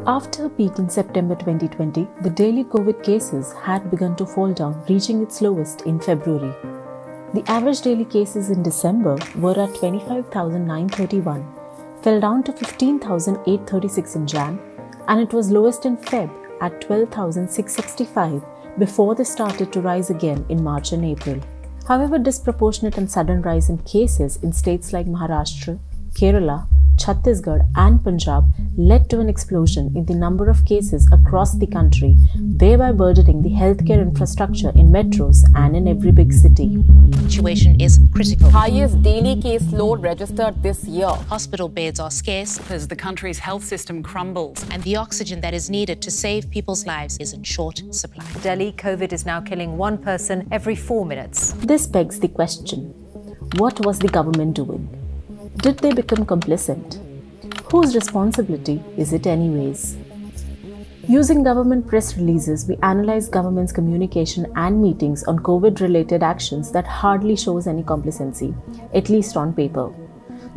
After a peak in September 2020, the daily COVID cases had begun to fall down, reaching its lowest in February. The average daily cases in December were at 25,931, fell down to 15,836 in Jan, and it was lowest in Feb at 12,665 before they started to rise again in March and April. However, disproportionate and sudden rise in cases in states like Maharashtra, Kerala, Chhattisgarh and Punjab led to an explosion in the number of cases across the country, thereby burdening the healthcare infrastructure in metros and in every big city. The situation is critical. Highest daily caseload registered this year. Hospital beds are scarce as the country's health system crumbles. And the oxygen that is needed to save people's lives is in short supply. Delhi, COVID is now killing one person every 4 minutes. This begs the question, what was the government doing? Did they become complicit? Whose responsibility is it anyways? Using government press releases, we analyze government's communication and meetings on COVID-related actions that hardly shows any complacency, at least on paper.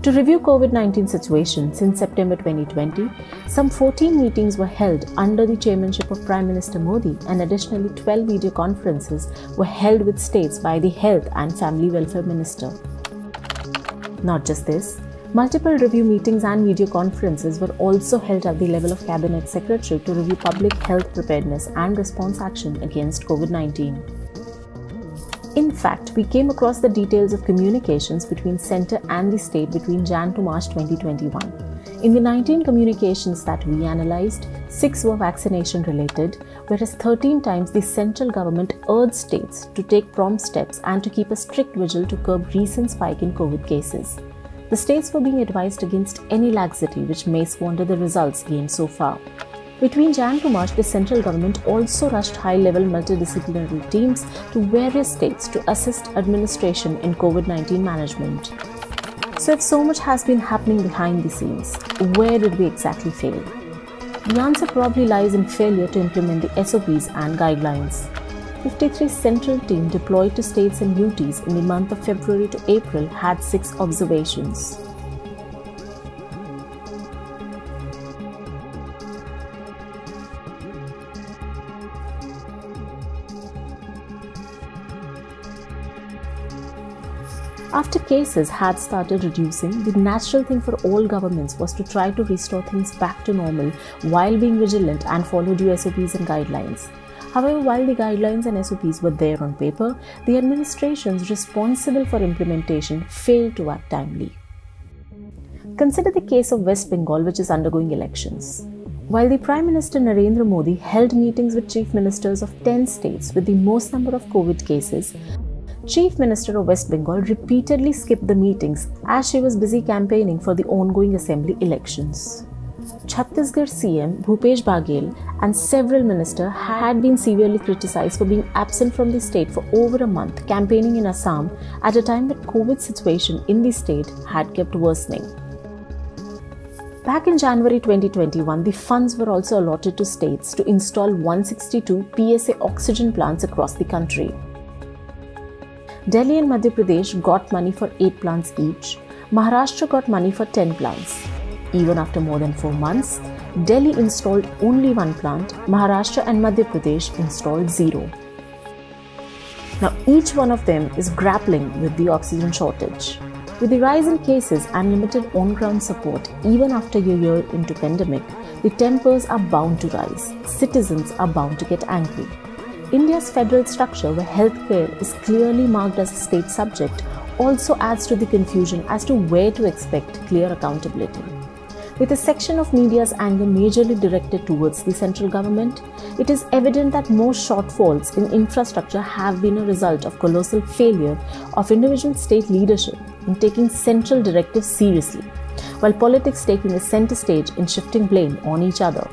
To review COVID-19 situation since September 2020, some 14 meetings were held under the chairmanship of Prime Minister Modi, and additionally 12 video conferences were held with states by the Health and Family Welfare Minister. Not just this, multiple review meetings and video conferences were also held at the level of Cabinet Secretary to review public health preparedness and response action against COVID-19. In fact, we came across the details of communications between centre and the state between Jan to March 2021. In the 19 communications that we analysed, 6 were vaccination related, whereas 13 times the central government urged states to take prompt steps and to keep a strict vigil to curb recent spike in COVID cases. The states were being advised against any laxity which may squander the results gained so far. Between Jan to March, the central government also rushed high-level multidisciplinary teams to various states to assist administration in COVID-19 management. So if so much has been happening behind the scenes, where did we exactly fail? The answer probably lies in failure to implement the SOPs and guidelines. 53 central team deployed to states and UTs in the month of February to April had 6 observations. After cases had started reducing, the natural thing for all governments was to try to restore things back to normal while being vigilant and follow due SOPs and guidelines. However, while the guidelines and SOPs were there on paper, the administrations responsible for implementation failed to act timely. Consider the case of West Bengal, which is undergoing elections. While the Prime Minister Narendra Modi held meetings with Chief Ministers of 10 states with the most number of COVID cases, Chief Minister of West Bengal repeatedly skipped the meetings as she was busy campaigning for the ongoing assembly elections. Chhattisgarh CM Bhupesh Baghel and several ministers had been severely criticized for being absent from the state for over a month, campaigning in Assam at a time that COVID situation in the state had kept worsening. Back in January 2021, the funds were also allotted to states to install 162 PSA oxygen plants across the country. Delhi and Madhya Pradesh got money for 8 plants each. Maharashtra got money for 10 plants. Even after more than 4 months, Delhi installed only 1 plant, Maharashtra and Madhya Pradesh installed 0. Now each one of them is grappling with the oxygen shortage. With the rise in cases and limited on-ground support, even after a year into pandemic, the tempers are bound to rise. Citizens are bound to get angry. India's federal structure, where healthcare is clearly marked as a state subject, also adds to the confusion as to where to expect clear accountability. With a section of media's anger majorly directed towards the central government, it is evident that most shortfalls in infrastructure have been a result of colossal failure of individual state leadership in taking central directives seriously, while politics taking a center stage in shifting blame on each other.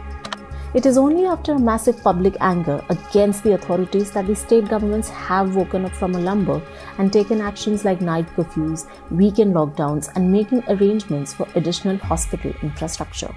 It is only after a massive public anger against the authorities that the state governments have woken up from a slumber and taken actions like night curfews, weekend lockdowns, and making arrangements for additional hospital infrastructure.